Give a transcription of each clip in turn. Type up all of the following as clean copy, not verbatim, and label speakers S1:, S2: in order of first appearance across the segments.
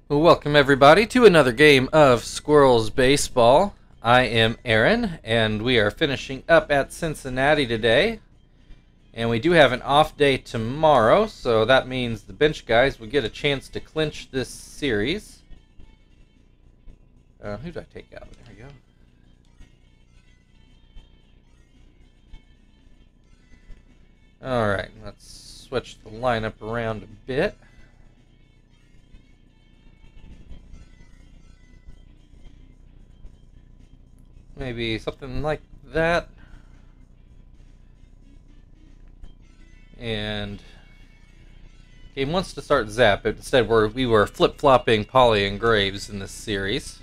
S1: Well, welcome everybody to another game of Squirrels Baseball. I am Aaron, and we are finishing up at Cincinnati today. And we do have an off day tomorrow, so that means the bench guys will get a chance to clinch this series. Who did I take out? There we go. Alright, let's switch the lineup around a bit. Maybe something like that. And game wants to start Zap, but instead we were flip-flopping Polly and Graves in this series.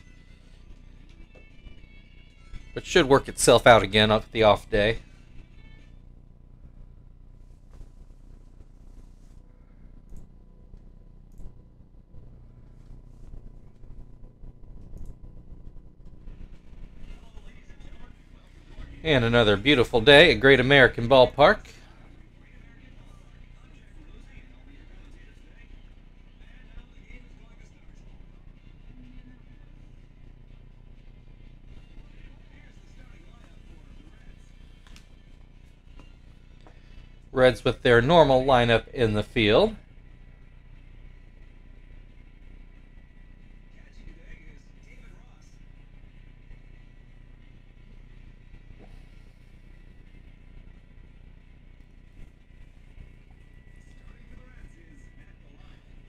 S1: But should work itself out again on the off day. And another beautiful day at Great American Ballpark. Reds with their normal lineup in the field.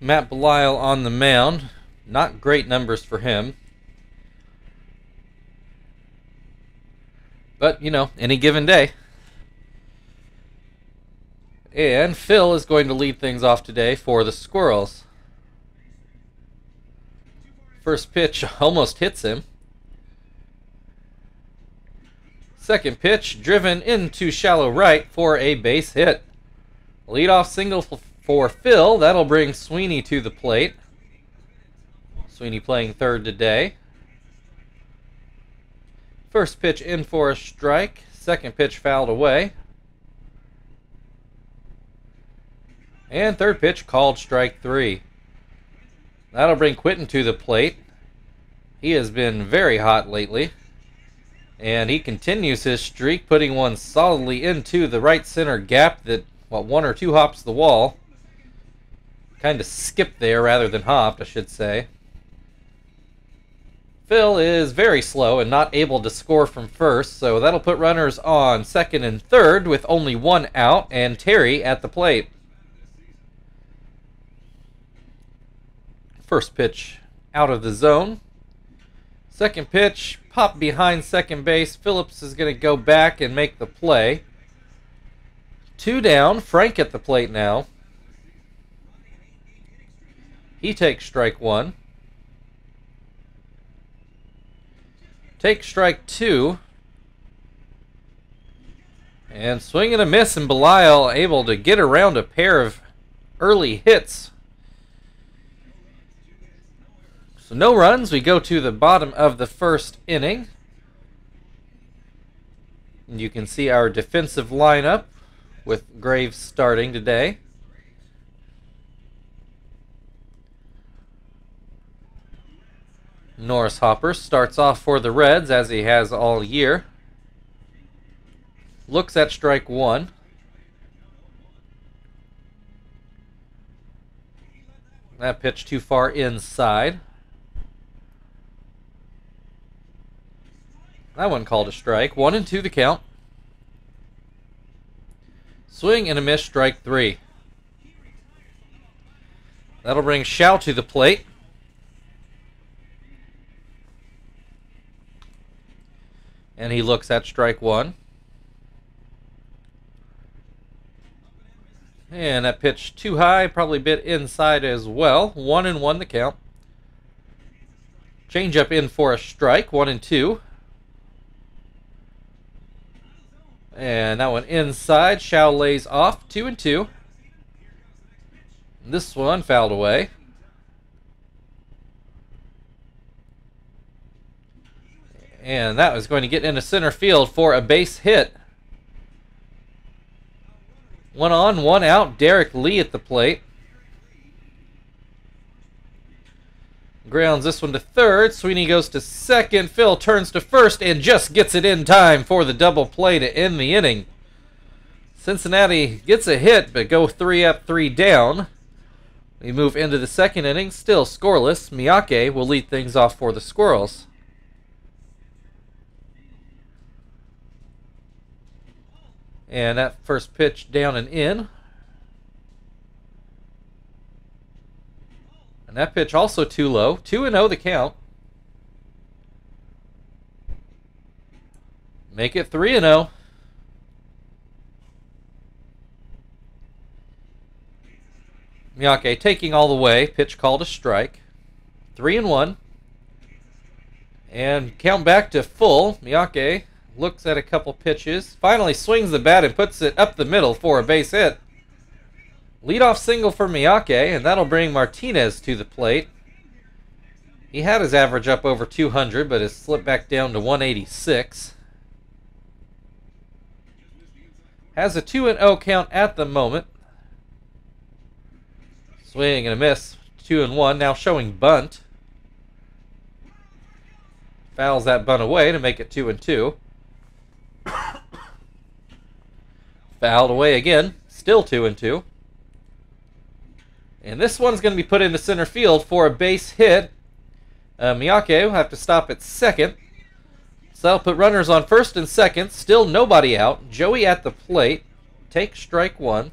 S1: Matt Belisle on the mound. Not great numbers for him. But, you know, any given day. And Phil is going to lead things off today for the Squirrels. First pitch almost hits him. Second pitch driven into shallow right for a base hit. Leadoff single for Phil. That'll bring Sweeney to the plate. Sweeney playing third today. First pitch in for a strike. Second pitch fouled away. And third pitch called strike three. That'll bring Quentin to the plate. He has been very hot lately. And he continues his streak, putting one solidly into the right center gap that, one or two hops the wall. Kind of skipped there rather than hopped, I should say. Phil is very slow and not able to score from first, so that'll put runners on second and third with only one out and Terry at the plate. First pitch out of the zone. Second pitch popped behind second base. Phillips is going to go back and make the play. Two down. Frank at the plate now. He takes strike one. Takes strike two. And swing and a miss, and Belisle able to get around a pair of early hits. So no runs. We go to the bottom of the first inning. And you can see our defensive lineup with Graves starting today. Norris Hopper starts off for the Reds as he has all year. Looks at strike one. That pitch too far inside. That one called a strike. 1-2 the count. Swing and a miss, strike three. That'll bring Shao to the plate. And he looks at strike one. And that pitch too high, probably bit inside as well. 1-1 the count. Change up in for a strike, 1-2. And that one inside. Shao lays off, 2-2. This one fouled away. And that was going to get into center field for a base hit. 1 on, 1 out. Derek Lee at the plate. Grounds this one to third. Sweeney goes to second. Phil turns to first and just gets it in time for the double play to end the inning. Cincinnati gets a hit, but go 3 up, 3 down. We move into the second inning, still scoreless. Miyake will lead things off for the Squirrels. And that first pitch down and in. And that pitch also too low. 2-0 the count. Make it 3-0. Miyake taking all the way. Pitch called a strike. 3-1. And count back to full. Miyake looks at a couple pitches. Finally swings the bat and puts it up the middle for a base hit. Leadoff single for Miyake, and that'll bring Martinez to the plate. He had his average up over 200, but has slipped back down to 186. Has a 2-0 count at the moment. Swing and a miss. 2-1. Now showing bunt. Fouls that bunt away to make it 2-2. Fouled away again. Still 2-2. And this one's going to be put into center field for a base hit. Miyake will have to stop at second. So that'll put runners on first and second. Still nobody out. Joey at the plate. Take strike 1.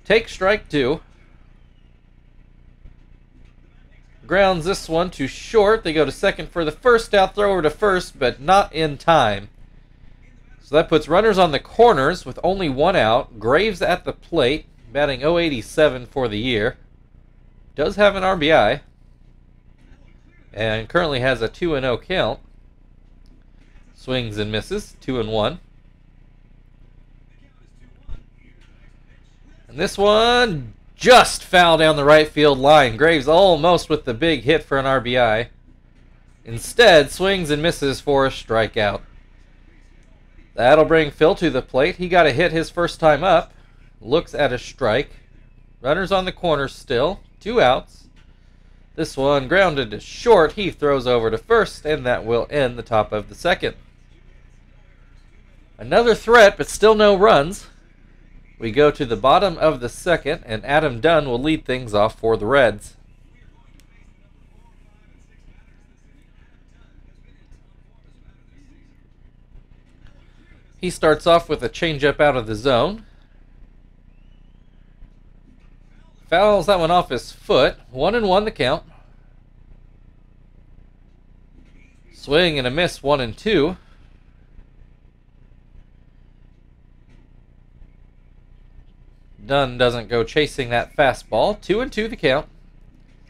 S1: Take strike 2. Grounds this one to short. They go to second for the first out. Throw over to first, but not in time. So that puts runners on the corners with only 1 out. Graves at the plate, batting .087 for the year. Does have an RBI. And currently has a 2-0 count. Swings and misses, 2-1. And this one just foul down the right field line. Graves almost with the big hit for an RBI. Instead, swings and misses for a strikeout. That'll bring Phil to the plate. He got a hit his first time up. Looks at a strike. Runners on the corner still. 2 outs. This one grounded to short. He throws over to first, and that will end the top of the second. Another threat, but still no runs. We go to the bottom of the second, and Adam Dunn will lead things off for the Reds. He starts off with a changeup out of the zone. Fouls that one off his foot. 1-1 the count. Swing and a miss, 1-2. Dunn doesn't go chasing that fastball. 2-2 the count.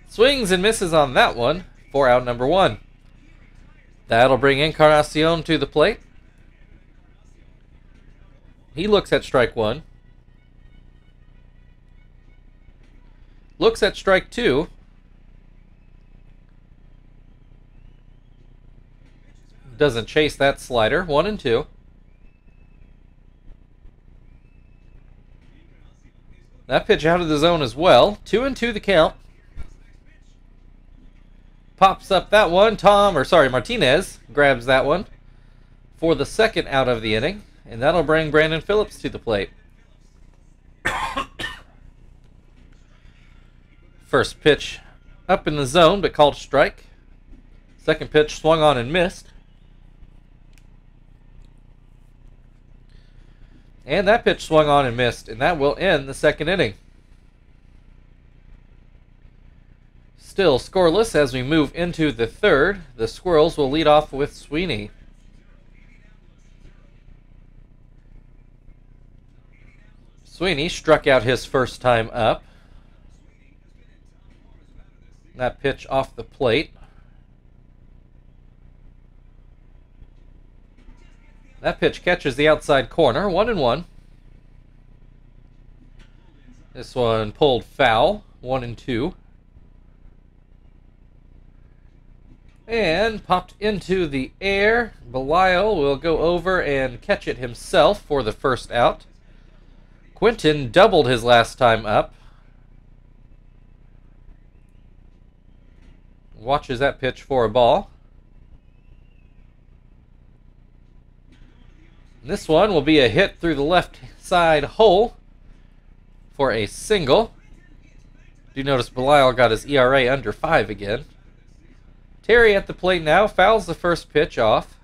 S1: Swings and misses on that one for out number 1. That'll bring Encarnacion to the plate. He looks at strike 1. Looks at strike 2. Doesn't chase that slider. 1-2. That pitch out of the zone as well. 2-2 the count. Pops up that one. Martinez grabs that one for the second out of the inning. And that'll bring Brandon Phillips to the plate. First pitch up in the zone, but called strike. Second pitch swung on and missed. And that pitch swung on and missed, and that will end the second inning. Still scoreless as we move into the third. The Squirrels will lead off with Sweeney. Sweeney struck out his first time up. That pitch off the plate. That pitch catches the outside corner. 1-1. This one pulled foul. 1-2. And popped into the air. Belial will go over and catch it himself for the first out. Quinton doubled his last time up. Watches that pitch for a ball. And this one will be a hit through the left side hole for a single. Do notice Belial got his ERA under 5 again. Terry at the plate now, fouls the first pitch off.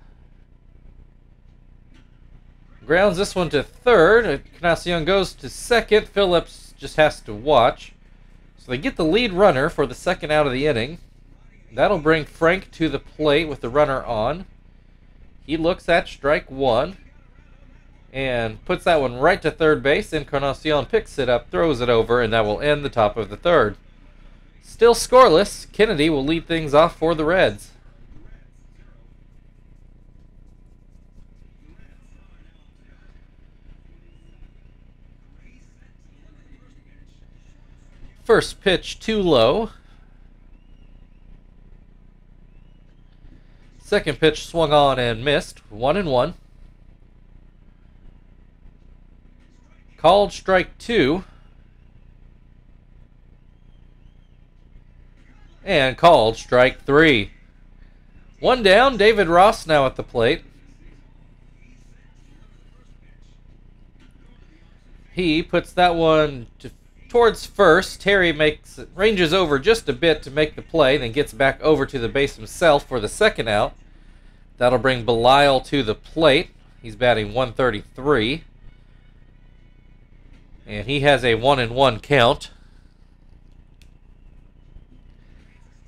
S1: Grounds this one to third. Encarnacion goes to second. Phillips just has to watch. So they get the lead runner for the second out of the inning. That'll bring Frank to the plate with the runner on. He looks at strike one and puts that one right to third base. Encarnacion picks it up, throws it over, and that will end the top of the third. Still scoreless. Kennedy will lead things off for the Reds. First pitch too low. Second pitch swung on and missed. 1-1. Called strike 2. And called strike 3. One down. David Ross now at the plate. He puts that one towards first. Terry ranges over just a bit to make the play, then gets back over to the base himself for the second out. That'll bring Belial to the plate. He's batting 133. And he has a 1-1 count.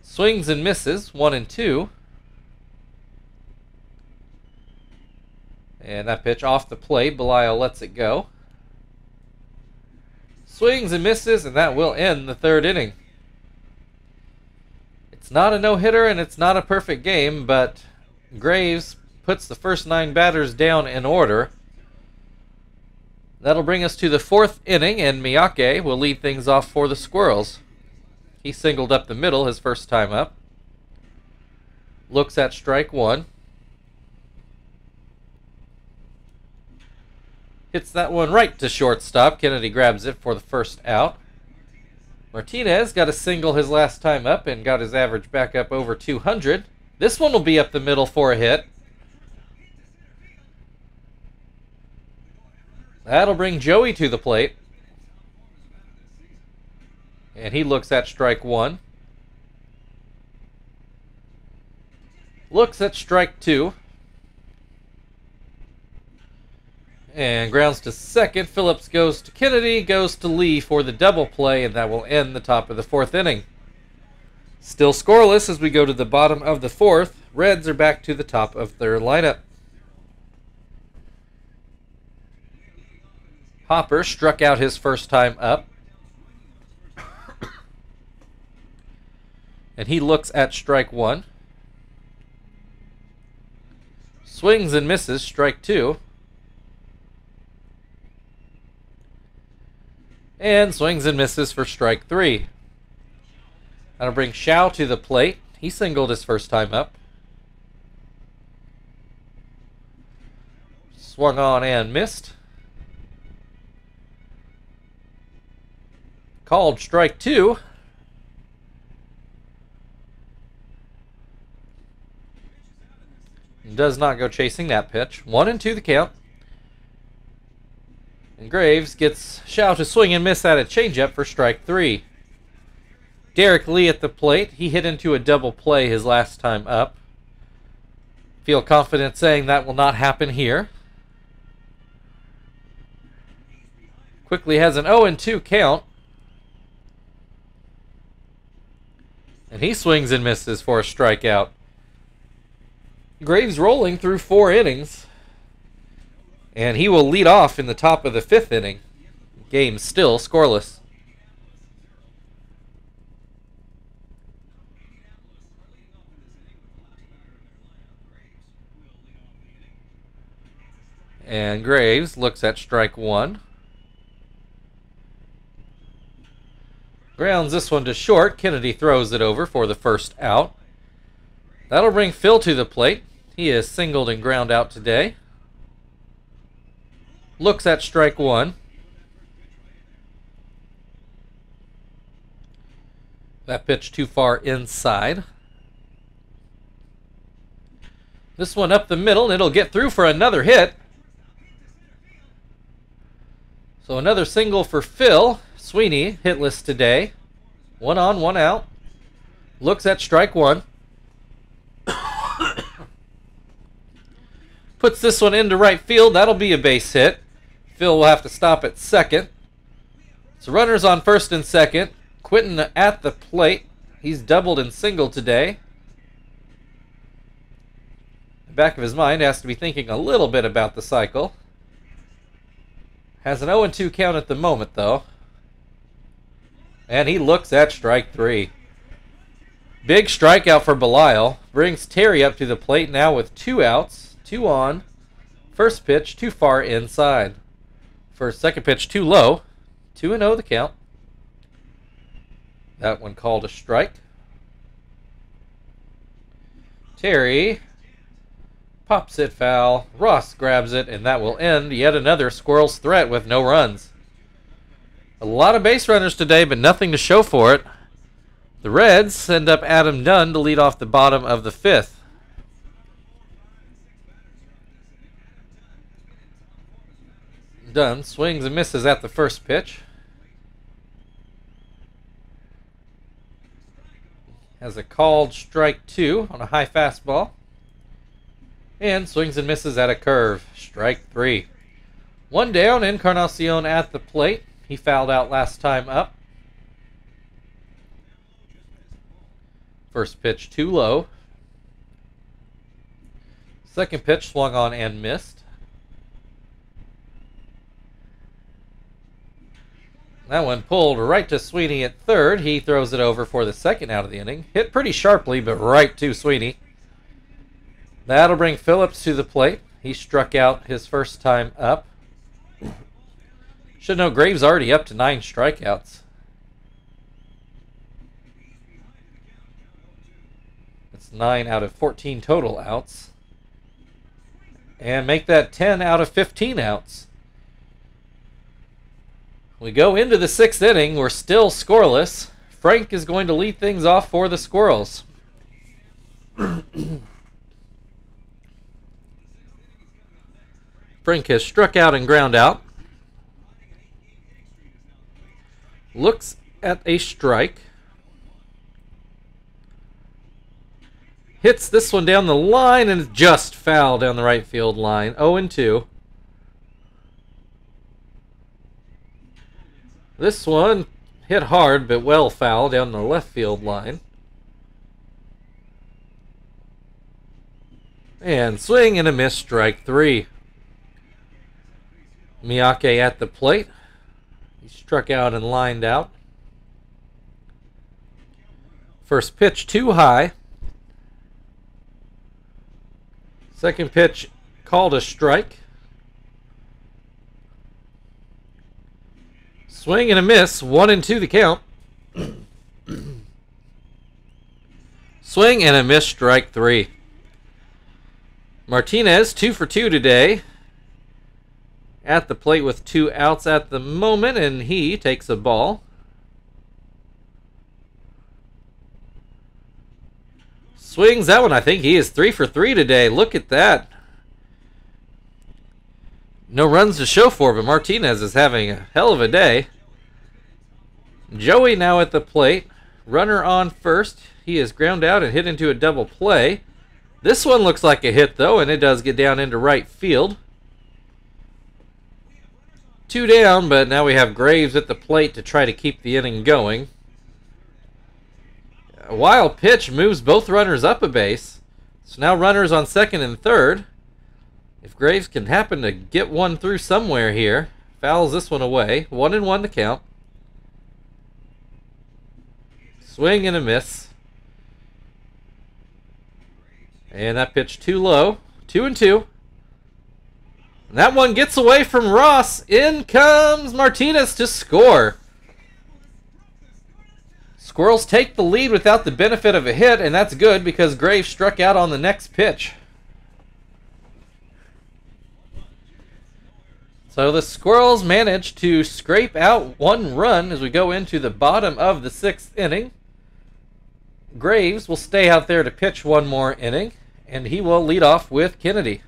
S1: Swings and misses, 1-2. And that pitch off the plate. Belial lets it go. Swings and misses, and that will end the third inning. It's not a no-hitter, and it's not a perfect game, but Graves puts the first 9 batters down in order. That'll bring us to the fourth inning, and Miyake will lead things off for the Squirrels. He singled up the middle his first time up. Looks at strike 1. Hits that one right to shortstop. Kennedy grabs it for the first out. Martinez got a single his last time up and got his average back up over 200. This one will be up the middle for a hit. That'll bring Joey to the plate. And he looks at strike 1. Looks at strike 2. And grounds to second. Phillips goes to Kennedy, goes to Lee for the double play, and that will end the top of the fourth inning. Still scoreless as we go to the bottom of the fourth. Reds are back to the top of their lineup. Hopper struck out his first time up. And he looks at strike 1. Swings and misses, strike 2. And swings and misses for strike 3. That'll bring Shao to the plate. He singled his first time up. Swung on and missed. Called strike 2. Does not go chasing that pitch. 1-2 the count. And Graves gets Shao to swing and miss at a changeup for strike 3. Derek Lee at the plate. He hit into a double play his last time up. Feel confident saying that will not happen here. Quickly has an 0-2 count. And he swings and misses for a strikeout. Graves rolling through 4 innings. And he will lead off in the top of the 5th inning. Game still scoreless. And Graves looks at strike 1. Grounds this one to short. Kennedy throws it over for the first out. That'll bring Phil to the plate. He is singled and ground out today. Looks at strike 1. That pitch too far inside. This one up the middle, and it'll get through for another hit. So another single for Phil. Sweeney hitless today. 1 on, 1 out. Looks at strike 1. Puts this one into right field. That'll be a base hit. Phil will have to stop at second. So runners on first and second. Quentin at the plate. He's doubled and singled today. The back of his mind has to be thinking a little bit about the cycle. Has an 0-2 count at the moment, though. And he looks at strike 3. Big strikeout for Belial. Brings Terry up to the plate now with 2 outs. 2 on. First pitch too far inside. Second pitch too low. 2-0 the count. That one called a strike. Terry pops it foul. Ross grabs it, and that will end yet another Squirrels threat with no runs. A lot of base runners today, but nothing to show for it. The Reds send up Adam Dunn to lead off the bottom of the 5th. Dunn swings and misses at the first pitch. Has a called strike 2 on a high fastball. And swings and misses at a curve. Strike 3. 1 down, Encarnacion at the plate. He fouled out last time up. First pitch too low. Second pitch swung on and missed. That one pulled right to Sweeney at third. He throws it over for the second out of the inning. Hit pretty sharply, but right to Sweeney. That'll bring Phillips to the plate. He struck out his first time up. Should know Graves already up to 9 strikeouts. It's 9 out of 14 total outs. And make that 10 out of 15 outs. We go into the 6th inning. We're still scoreless. Frank is going to lead things off for the Squirrels. Frank has struck out and ground out. Looks at a strike. Hits this one down the line and just foul down the right field line. 0-2. This one hit hard but well foul down the left field line. And swing and a miss, strike 3. Miyake at the plate. He struck out and lined out. First pitch too high. Second pitch called a strike. Swing and a miss, 1-2 the count. Swing and a miss, strike 3. Martinez 2 for 2 today. At the plate with 2 outs at the moment, and he takes a ball. Swings that one. I think he is 3 for 3 today. Look at that. No runs to show for, but Martinez is having a hell of a day. Joey now at the plate. Runner on first. He is ground out and hit into a double play. This one looks like a hit, though, and it does get down into right field. 2 down, but now we have Graves at the plate to try to keep the inning going. A wild pitch moves both runners up a base. So now runners on second and third. If Graves can happen to get one through somewhere here, fouls this one away. 1-1 the count. Swing and a miss. And that pitch too low. 2-2. And that one gets away from Ross. In comes Martinez to score. Squirrels take the lead without the benefit of a hit, and that's good because Graves struck out on the next pitch. So the Squirrels managed to scrape out 1 run as we go into the bottom of the 6th inning. Graves will stay out there to pitch 1 more inning, And he will lead off with Kennedy.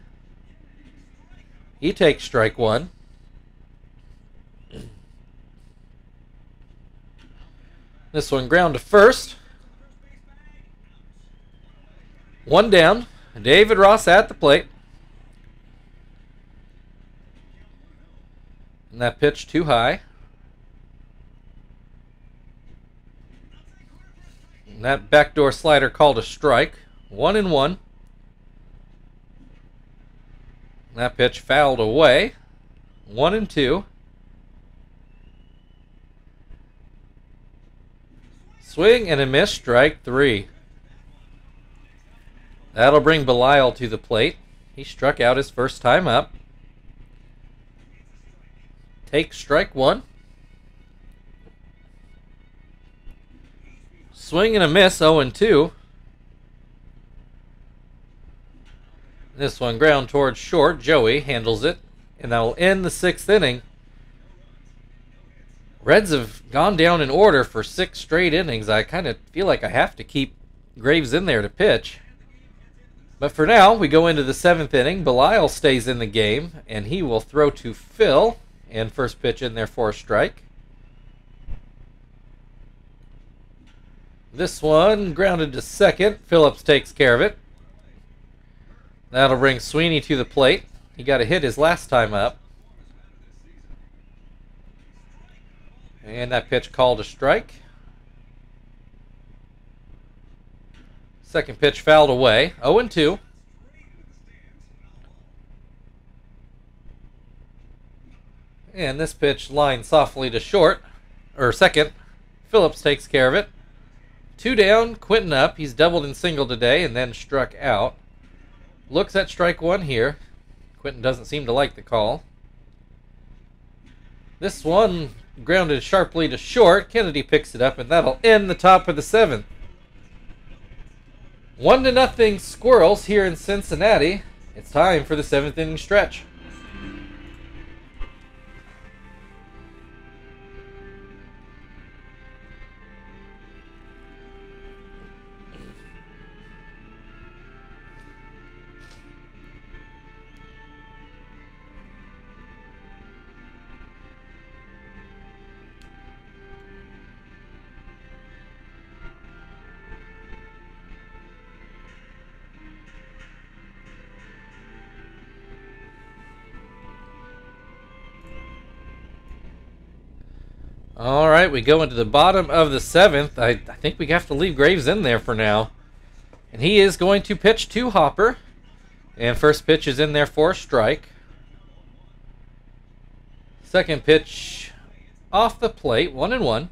S1: He takes strike one. This one ground to first. One down. David Ross at the plate. And that pitch too high. And that backdoor slider called a strike. 1-1. That pitch fouled away. 1-2. Swing and a miss, strike three. That'll bring Belial to the plate. He struck out his first time up. Take strike one. Swing and a miss, 0-2. This one ground towards short. Joey handles it, and that will end the 6th inning. Reds have gone down in order for 6 straight innings. I kind of feel like I have to keep Graves in there to pitch. But for now, we go into the 7th inning. Belial stays in the game, and he will throw to Phil. And first pitch in there for a strike. This one grounded to second. Phillips takes care of it. That'll bring Sweeney to the plate. He got a hit his last time up. And that pitch called a strike. Second pitch fouled away. 0-2. And this pitch lined softly to short, or second. Phillips takes care of it. 2 down, Quentin up. He's doubled and singled today and then struck out. Looks at strike one here. Quentin doesn't seem to like the call. This one grounded sharply to short. Kennedy picks it up, and that'll end the top of the 7th. 1-0 Squirrels here in Cincinnati. It's time for the 7th inning stretch. All right, we go into the bottom of the 7th. I think we have to leave Graves in there for now. And he is going to pitch to Hopper. And first pitch is in there for a strike. Second pitch off the plate, 1-1.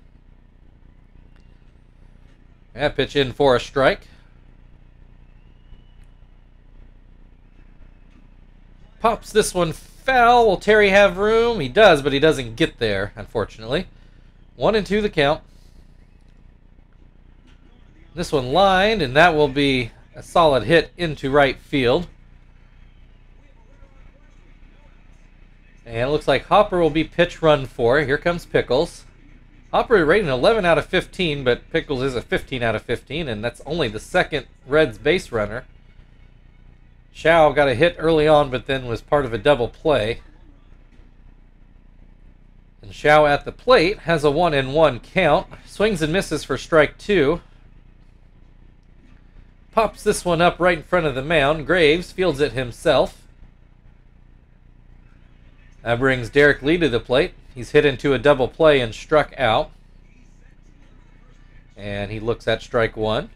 S1: That pitch in for a strike. Pops this one foul. Will Terry have room? He does, but he doesn't get there, unfortunately. 1-2 the count. This one lined, and that will be a solid hit into right field. And it looks like Hopper will be pitch run for. Here comes Pickles. Hopper rated an 11 out of 15, but Pickles is a 15 out of 15, and that's only the second Reds base runner. Shao got a hit early on, but then was part of a double play. And Shao at the plate has a 1-1 count. Swings and misses for strike two. Pops this one up right in front of the mound. Graves fields it himself. That brings Derek Lee to the plate. He's hit into a double play and struck out. And he looks at strike one.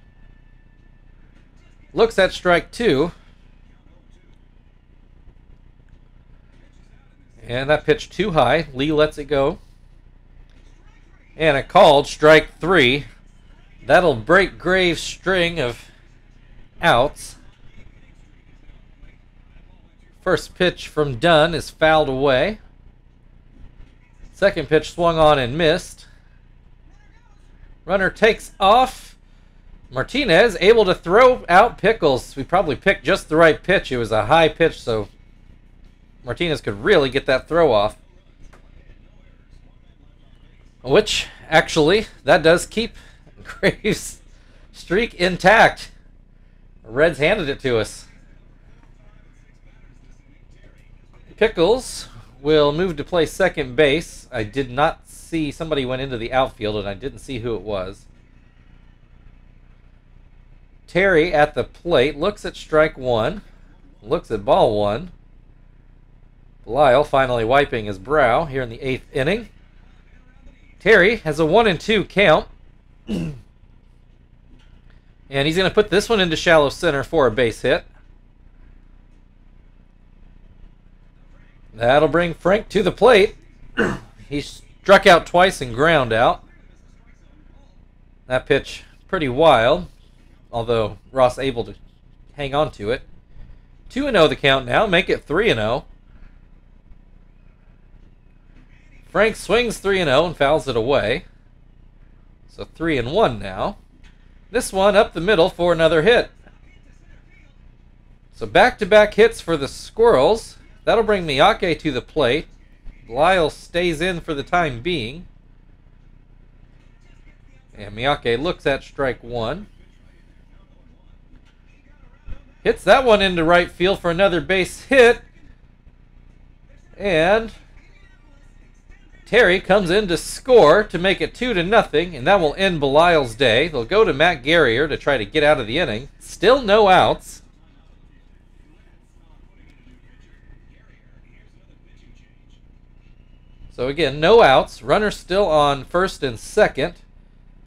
S1: Looks at strike two. And that pitch too high. Lee lets it go. And a called strike three. That'll break Graves' string of outs. First pitch from Dunn is fouled away. Second pitch swung on and missed. Runner takes off. Martinez able to throw out Pickles. We probably picked just the right pitch. It was a high pitch, so Martinez could really get that throw off. Which, actually, that does keep Graves' streak intact. Reds handed it to us. Pickles will move to play second base. I did not see, somebody went into the outfield and I didn't see who it was. Terry at the plate looks at strike one, looks at ball one. Lyle finally wiping his brow here in the 8th inning. Terry has a 1-2 count. And he's going to put this one into shallow center for a base hit. That'll bring Frank to the plate. He struck out twice and ground out. That pitch pretty wild, although Ross able to hang on to it. 2-0 the count now, make it 3-0. Frank swings 3-0 and fouls it away. So 3-1 now. This one up the middle for another hit. So back-to-back hits for the Squirrels. That'll bring Miyake to the plate. Lyle stays in for the time being. And Miyake looks at strike one. Hits that one into right field for another base hit. And Terry comes in to score to make it 2-0, and that will end Belial's day. They'll go to Matt Garrier to try to get out of the inning. Still no outs. So again, no outs. Runner still on first and second.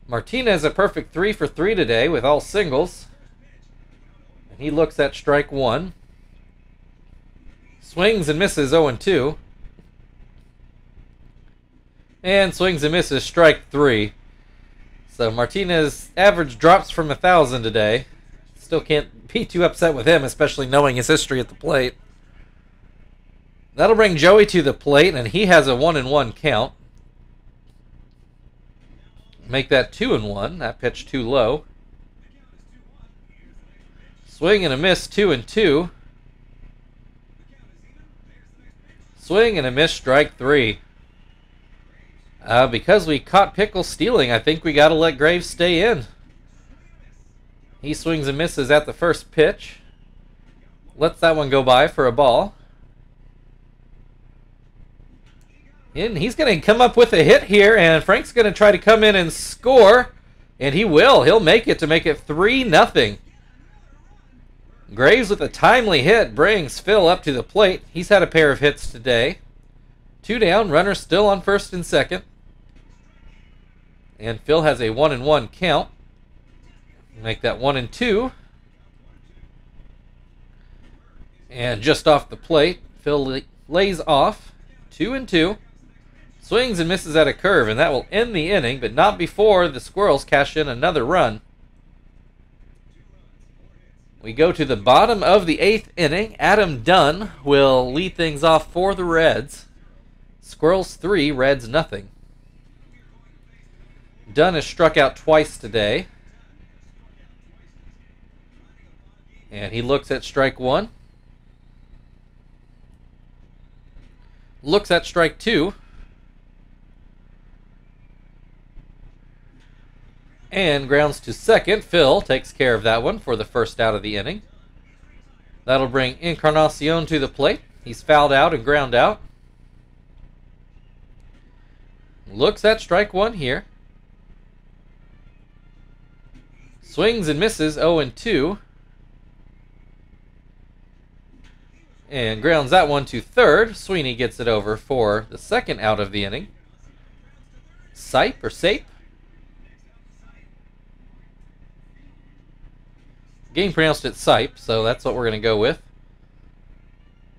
S1: Martinez a perfect 3 for 3 today with all singles. And he looks at strike one. Swings and misses 0-2. And swings and misses strike 3. So Martinez average drops from 1,000 today. Still can't be too upset with him, especially knowing his history at the plate. That'll bring Joey to the plate, and he has a 1-1 count. Make that 2-1. That pitch too low. Swing and a miss, 2-2. Swing and a miss, strike 3. Because we caught Pickle stealing, I think we got to let Graves stay in. He swings and misses at the first pitch. Lets that one go by for a ball. And he's going to come up with a hit here, and Frank's going to try to come in and score. And he will. He'll make it to make it 3-0. Graves with a timely hit brings Phil up to the plate. He's had a pair of hits today. 2 down, runner still on first and second. And Phil has a 1-1 count. Make that 1-2. And just off the plate, Phil lays off. 2-2. Swings and misses at a curve, and that will end the inning, but not before the Squirrels cash in another run. We go to the bottom of the 8th inning. Adam Dunn will lead things off for the Reds. Squirrels 3, Reds nothing. Dunn has struck out twice today. And he looks at strike one. Looks at strike two. And grounds to second. Phil takes care of that one for the first out of the inning. That'll bring Encarnacion to the plate. He's fouled out and ground out. Looks at strike one here. Swings and misses 0-2. And grounds that one to third. Sweeney gets it over for the second out of the inning. Sipe or Sape? Game pronounced it Sipe, so that's what we're going to go with.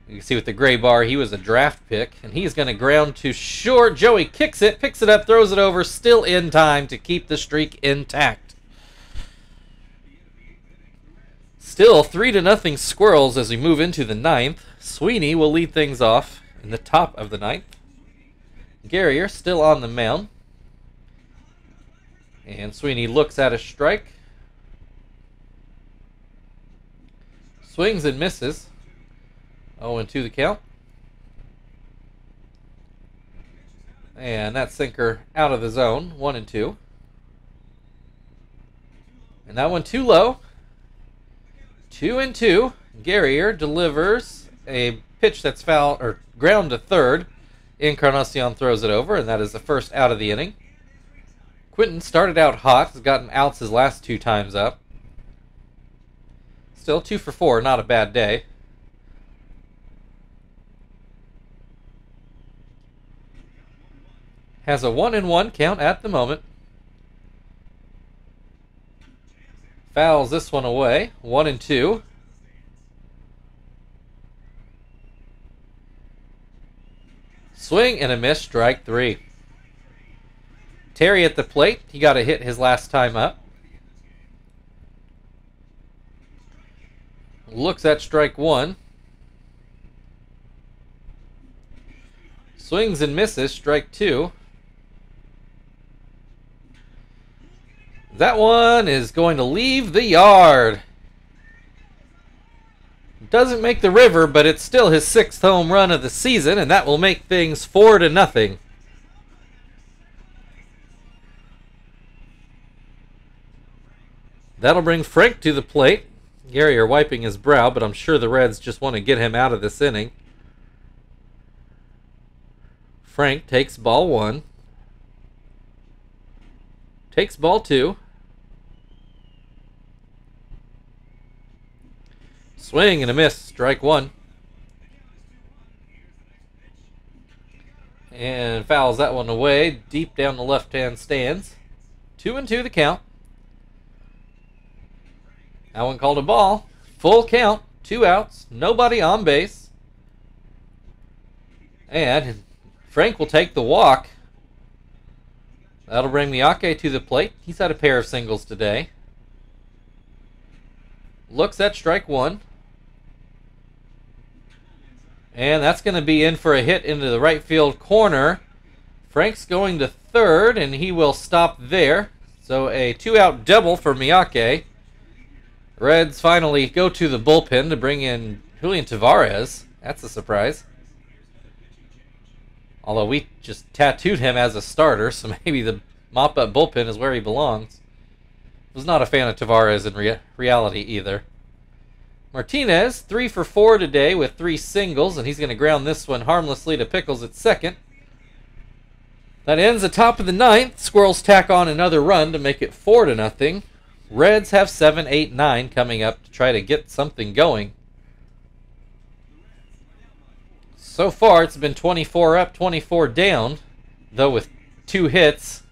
S1: You can see with the gray bar, he was a draft pick, and he's going to ground to short. Joey kicks it, picks it up, throws it over, still in time to keep the streak intact. Still 3-0 Squirrels as we move into the 9th. Sweeney will lead things off in the top of the 9th. Garrier still on the mound. And Sweeney looks at a strike. Swings and misses. 0-2 the count. And that sinker out of the zone. 1-2. And that one too low. 2-2. Guerrier delivers a pitch that's foul or ground to third. Encarnacion throws it over, and that is the first out of the inning. Quinton started out hot, has gotten outs his last 2 times up. Still 2 for 4, not a bad day. Has a 1-1 count at the moment. Fouls this one away. 1-2. Swing and a miss, strike 3. Terry at the plate. He got a hit his last time up. Looks at strike 1. Swings and misses, strike 2. That one is going to leave the yard. Doesn't make the river, but it's still his 6th home run of the season, and that will make things 4-0. That'll bring Frank to the plate. Guerrier wiping his brow, but I'm sure the Reds just want to get him out of this inning. Frank takes ball 1. Takes ball 2. Swing and a miss, strike 1. And fouls that one away, deep down the left-hand stands. 2-2 the count. That one called a ball. Full count, 2 outs, nobody on base. And Frank will take the walk. That'll bring Miyake to the plate. He's had a pair of singles today. Looks at strike 1. And that's going to be in for a hit into the right field corner. Frank's going to third, and he will stop there. So a 2-out double for Miyake. Reds finally go to the bullpen to bring in Julian Tavares. That's a surprise. Although we just tattooed him as a starter, so maybe the mop-up bullpen is where he belongs. Was not a fan of Tavares in reality either. Martinez, 3 for 4 today with 3 singles, and he's going to ground this one harmlessly to Pickles at second. That ends the top of the 9th. Squirrels tack on another run to make it 4-0. Reds have 7, 8, 9 coming up to try to get something going. So far, it's been 24 up, 24 down, though with 2 hits.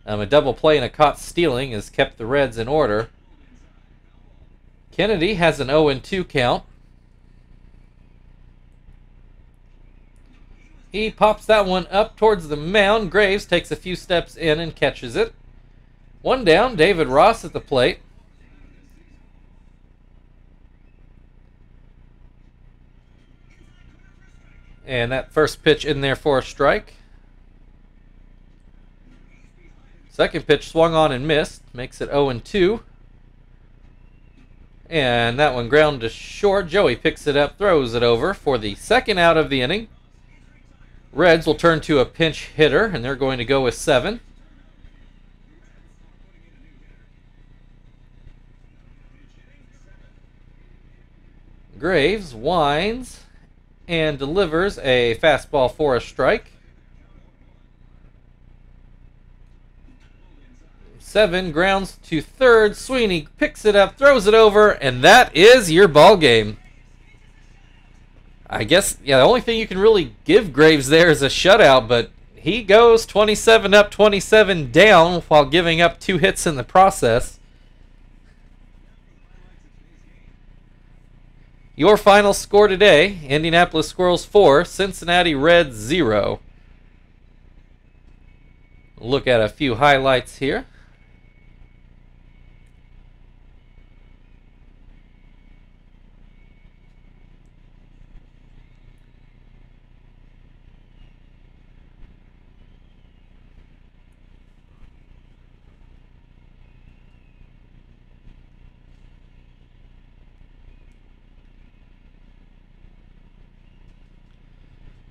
S1: A double play and a caught stealing has kept the Reds in order. Kennedy has an 0-2 count. He pops that one up towards the mound. Graves takes a few steps in and catches it. 1 down, David Ross at the plate. And that first pitch in there for a strike. Second pitch swung on and missed. Makes it 0-2. And that one ground to short. Joey picks it up, throws it over for the 2nd out of the inning. Reds will turn to a pinch hitter, and they're going to go with 7. Graves winds and delivers a fastball for a strike. 7 grounds to third. Sweeney picks it up, throws it over, and that is your ball game. I guess, yeah, the only thing you can really give Graves there is a shutout, but he goes 27 up, 27 down while giving up 2 hits in the process. Your final score today, Indianapolis Squirrels 4, Cincinnati Reds 0. Look at a few highlights here.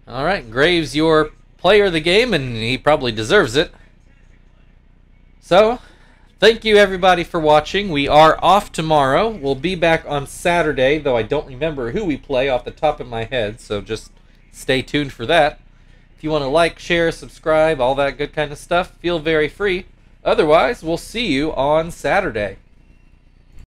S1: All right, Graves, your player of the game, and he probably deserves it. So, Thank you, everybody, for watching. We are off tomorrow. We'll be back on Saturday, though I don't remember who we play off the top of my head, so just stay tuned for that. If you want to like, share, subscribe, all that good kind of stuff, feel very free. Otherwise, we'll see you on Saturday.